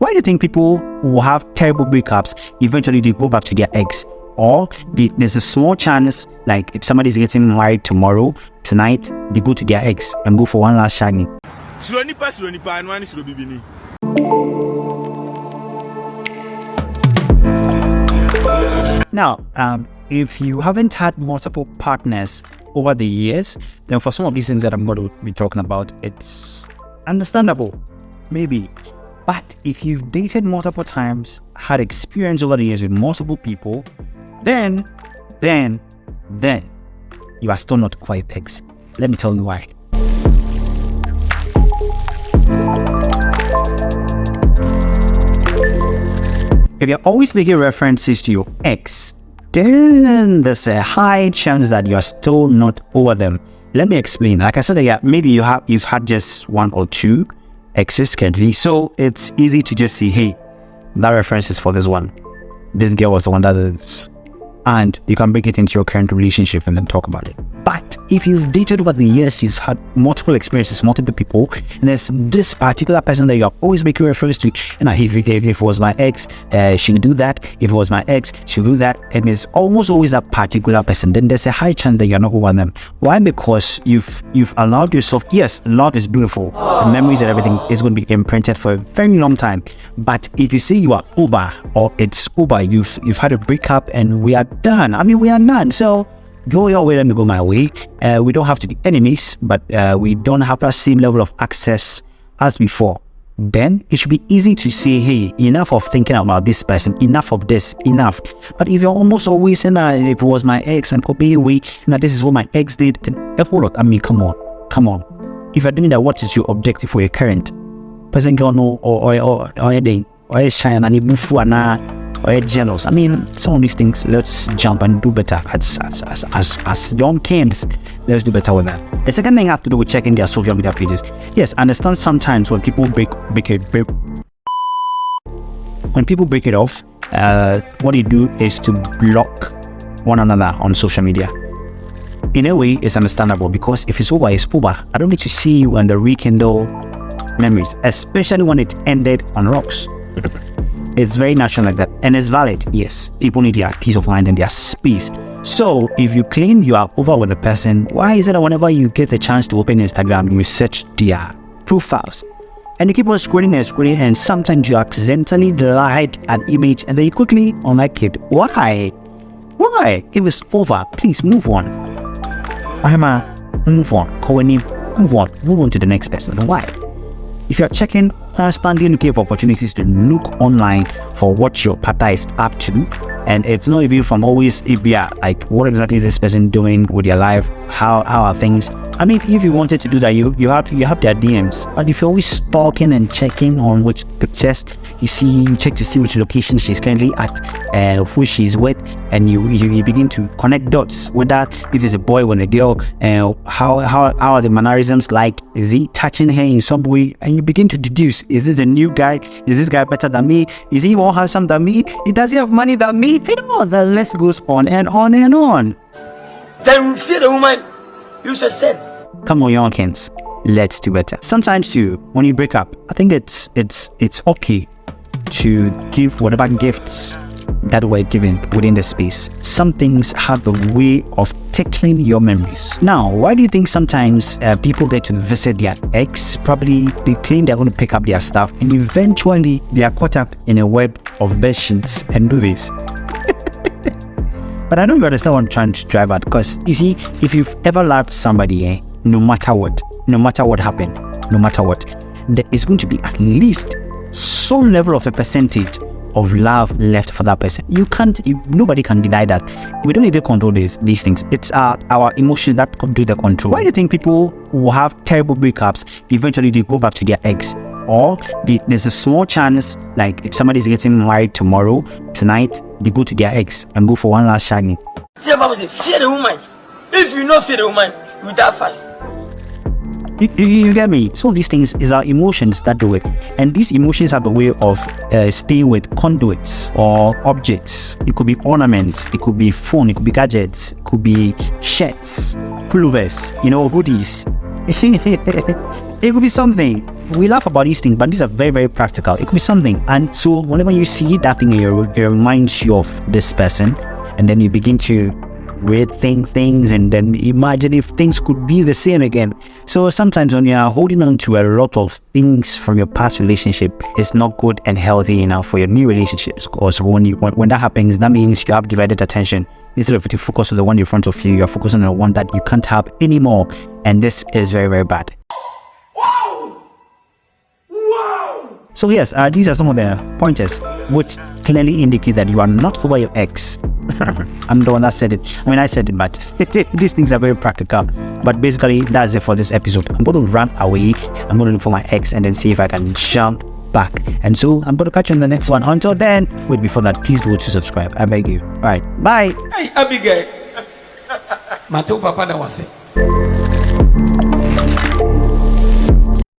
Why do you think people who have terrible breakups eventually they go back to their ex? Or there's a small chance, like if somebody's getting married tomorrow, tonight, they go to their ex and go for one last shagging. Now, if you haven't had multiple partners over the years, then for some of these things that I'm going to be talking about, it's understandable, maybe. But if you've dated multiple times, had experience over the years with multiple people, then you are still not quite ex. Let me tell you why. If you're always making references to your ex, then there's a high chance that you are still not over them. Let me explain. Like I said, maybe you've had just one or two exes currently, so it's easy to just say, hey, that reference is for this one. This girl was the one that is, and you can bring it into your current relationship and then talk about it. But if you've dated over the years, you've had multiple experiences, multiple people, and there's this particular person that you're always making reference to, and if it was my ex, she'll do that. If it was my ex, she'll do that. And it's almost always that particular person. Then there's a high chance that you're not over them. Why? Because you've allowed yourself. Yes, love is beautiful. The memories and everything is going to be imprinted for a very long time. But if you say you are over or it's over, you've had a breakup and we are done. I mean, we are done. So go your way, let me go my way. We don't have to be enemies, but we don't have the same level of access as before. Then it should be easy to say, hey, enough of thinking about this person, enough of this, enough. But if you're almost always saying that if it was my ex and probably this is what my ex did, then a whole lot. I mean, come on. If you're doing that, what is your objective for your current person? Or shine or jealous. I mean, some of these things, let's jump and do better as young kids. Let's do better with that. The second thing has to do with checking their social media pages. Yes, I understand sometimes when people break it off, what you do is to block one another on social media. In a way, it's understandable because if it's over, it's over. I don't need to see you and the rekindle memories, especially when it ended on rocks. It's very natural like that, and it's valid. Yes, people need their peace of mind and their space. So if you claim you are over with a person, why is it that whenever you get the chance to open Instagram, you search their profiles and you keep on scrolling and sometimes you accidentally like an image and then you quickly unlike it? Why? If it's over, please move on. Move on to the next person. Why? If you're checking, constantly looking for opportunities to look online for what your partner is up to, and it's not even from always if you are like, what exactly is this person doing with your life? How are things? I mean, if you wanted to do that, you have their DMs. But if you're always stalking and checking on which pictures you check to see which location she's currently at, who she's with, and you begin to connect dots with that. If it's a boy or a girl, how are the mannerisms like? Is he touching her in some way? And you begin to deduce: is this a new guy? Is this guy better than me? Is he more handsome than me? Does he have money than me? The list goes on and on and on. Then you fear the woman, you sustain. Come on, young kids, let's do better. Sometimes too, when you break up, I think it's okay to give whatever gifts that were given within the space. Some things have the way of tickling your memories. Now, why do you think sometimes people get to visit their ex? Probably they claim they're going to pick up their stuff and eventually they are caught up in a web of bedsheets and duvets. But I don't understand what I'm trying to drive at, because you see, if you've ever loved somebody, no matter what happened, there is going to be at least some level of a percentage of love left for that person. Nobody can deny that. We don't even control these things. It's our emotions that do the control. Why do you think people who have terrible breakups eventually they go back to their ex? Or there's a small chance, like if somebody's getting married tomorrow, tonight, they go to their ex and go for one last shagging. Fear the woman. If you not fear the woman, you die fast. You get me? So these things is our emotions that do it. And these emotions have a way of staying with conduits or objects. It could be ornaments, it could be phone, it could be gadgets, it could be shirts, pullovers, hoodies. It could be something. We laugh about these things, but these are very, very practical. It could be something. And so whenever you see that thing, it reminds you of this person, and then you begin to rethink things and then imagine if things could be the same again. So sometimes when you are holding on to a lot of things from your past relationship, it's not good and healthy enough for your new relationships. Because when that happens, that means you have divided attention. Instead of to focus on the one in front of you, you're focusing on the one that you can't have anymore. And this is very, very bad. So yes, these are some of the pointers which clearly indicate that you are not over your ex. I'm the one that said it. I mean, I said it, but these things are very practical. But basically, that's it for this episode. I'm going to run away. I'm going to look for my ex and then see if I can jump back. And so I'm going to catch you in the next one. Until then, wait, before that, please do to subscribe. I beg you. All right, bye. Hey, Abigail. Mato Papa, that was it.